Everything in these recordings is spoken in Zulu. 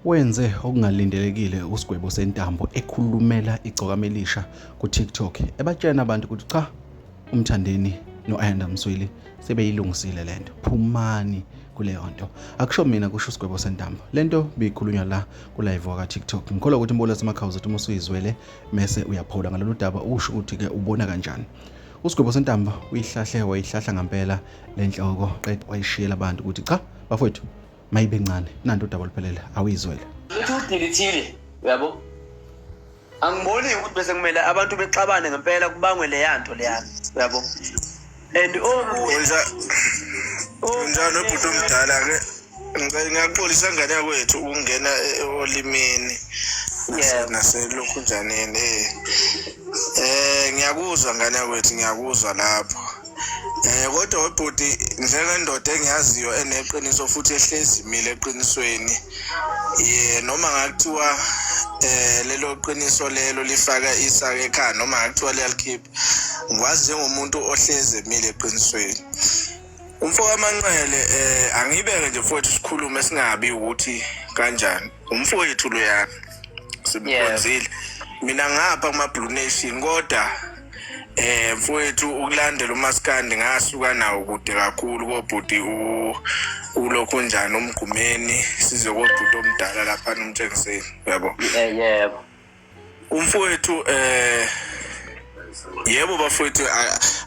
Wenze okungalindelekile uSigwebo Sentambo ekhulumela igcokama elisha ku-TikTok ebatshena abantu ukuthi cha uMthandeni noAyanda Msweli sebeyilungisile lento. Phumani kuleyo nto. Akusho mina kusho uSigwebo Sentambo. Lento bikhulunywa la ku-live waka TikTok. Ngikholwa ukuthi imbola semakhawuza uthi musuyizwele mase uyaphola ngalolu daba usho ukuthi ke ubona kanjani. uSigwebo Sentambo wayihlahla ngempela lenhloko qedwe wayishiyela abantu ukuthi cha bafowethu mayibe ncane nanto udaba luphelele awuyizwele. Uthi udilithile uyabo. Angiboni ukuthi bese kumele abantu bexabane ngempela kubangwe le yanto leyana uyabo. And njalo ubhuti omdala ke ngiyaxolisa ngane yakwethu ukungena olimini naselokhu njaneni ngiyakuzwa ngane yakwethu ngiyakuzwa lapho kodwa ubhuti njengendoda engiyaziyo eneqiniso futhi ehlezi imile eqinisweni noma ngakuthiwa lelo qiniso lelo lifaka isaka ekhaya noma ngakuthiwa liyalikhipha ngikwazi njengomuntu ohlezi emile eqinisweni. Umfo kaManqele angibeke nje mfowethu sikhulume singabi ukuthi kanjani umfowethu loyana sibukhonzile mina ngapha kuma Blue Nation kodwa mfowethu ukulandela uMaskandi ngasuka nawo kude kakhulu kobhuti ulokho njani umgqumeni size kobhuti omdala lapha nomtshengiseni yabo. Yebo. Umfowethu yebo bafowethu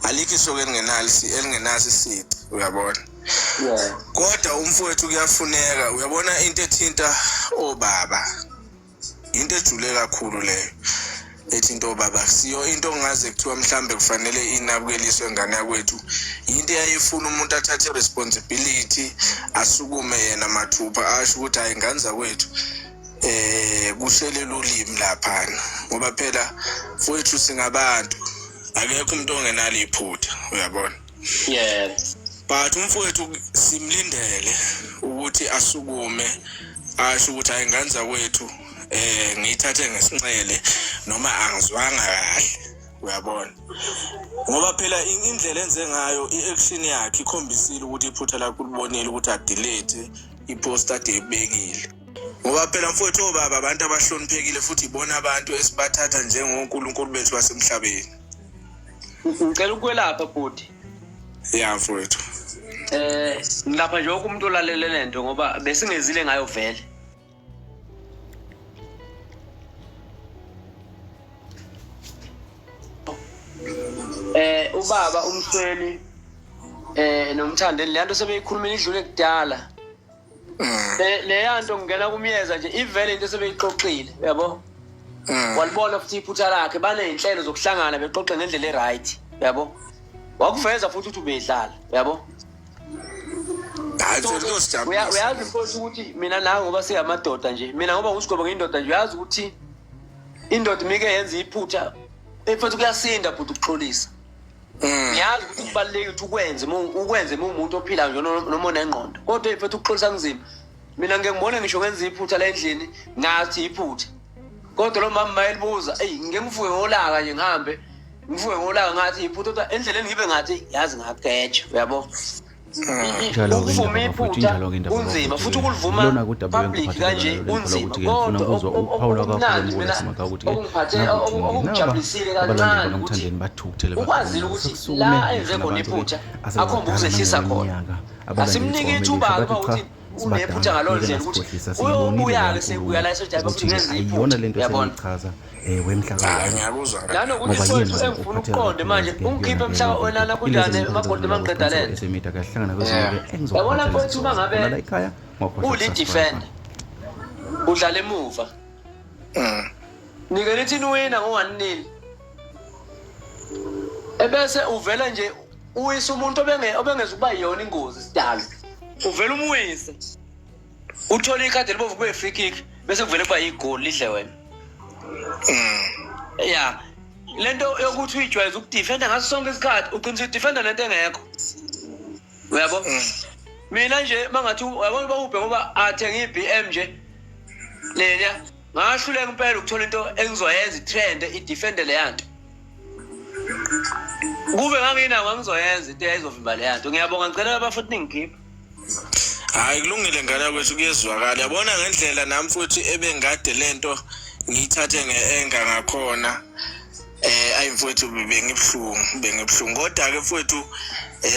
alikho isoko elingenasi isici uyabona. Kodwa umfowethu kuyafuneka uyabona into ethinta obaba into ejule kakhulu leyo ethinta obaba siyo into ongaze kuthiwa mhlambe kufanele inabukeliswe ngane yakwethu into eyayifuna umuntu athathe responsibility asukume yena mathupha asho ukuthi hayi nganza kwethu kushelela ulimi lapha ngoba phela mfowethu singabantu akekho umuntu ongenalo iphutha uyabona. But umfowethu simlindele ukuthi asukume asho ukuthi hayi nganza kwethu ngiyithathe ngesinxele noma angizwanga kahle uyabona ngoba phela indlela enze ngayo iaction yakhe ikhombisile ukuthi iphutha lakhe ulibonile ukuthi adelete ipost ade ebekile ngoba phela mfowethu obaba abantu abahloniphekile futhi ibona abantu esibathatha njengoNkulunkulu bethu basemhlabeni. Ngicela ukwelapha bhuti. Mfowethu ngilapha nje umuntu olalele lento ngoba besingezile ngayo vele. Ubaba uMsweli noMthandeni le nto sebeyikhulumela idlule kudala. Le yanto ngena kumyeza nje ivele into sebeyixoxile yabo. Walibona futhi iphutha lakhe baneyinhlelo zokuhlangana bexoxe ngendlela eright yabo. Wakuveza futhi ukuthi ubedlala yabo. Uyazi mfowethu ukuthi mina nawe ngoba singamadoda nje mina ngoba uSigwebo ngiyindoda nje uyazi ukuthi indoda mike yenza iphutha futhi kuyasinda futhi ukuxolisa. Ngiyazi ukuthi kubalulekile ukuthi ukwenze umuntu ophila nje noma onengqondo kodwa futhi ukuxolisa kunzima. Mina ngeke ngibone ngisho ngenza iphutha la endlini ngathi iphutha kodwa lo mama mayelibuza ngeke ngivuke ngolaka nje ngihambe ngivuke ngolaka ngathi iphutha kodwa endleleni ngibe ngathi yazi ngageja uyabo. Ukuvuma iphutha kunzima futhi ukulivuma public kanje kunzima kodwa okujabulisile kancane ukuthi ukwazi ukuthi la enze khona iphutha akhomba ukuzehlisa khona asimnike ithuba ukuthi unephutha ngalolu ndlela ukuthi uyobuya-ke sebuya la esojabe ukuthi ngenza iphutha yabona. Ngiyakuzwa nanokuthi mfowethu engifuna ukuqonde manje ungikhiphe mhla onana kunjani emagodini mangiqeda lento yabona mfowethu uma ngabe uli-defender udlala emuva nike nithi niwina ngo-1-0 ebese uvela nje uwisa umuntu obengeza ukuba yiyona ingozi sidalo uvela umwise uthole ikhadi libovu kube free kick bese kuvele kuba igoli lidle wena. Lento yokuthi uyijwayeza ukudefenda ngaso sonke isikhathi uqinisa udefenda lento engekho uyabo. Mina nje mangathi uyabona bawubhe ngoba athenga iBM nje lena ngahluleka impela ukuthola into engizoyenza itrend idefende le yanto kube ngangina ngizoyenza into eyizovimba le yanto. Ngiyabonga ngicela abafuthi ningikhiphe Hayi kulungile ngane yakwethu kuyezwakala. Yabona ngendlela nami futhi ebengade lento ngiyithathe ngeenga ngakhona. Ayimfowethu bengibuhlungu kodwa ke mfowethu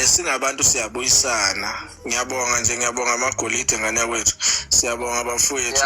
singabantu siyabuyisana. Ngiyabonga amagolide ngane yakwethu. Siyabonga bafowethu.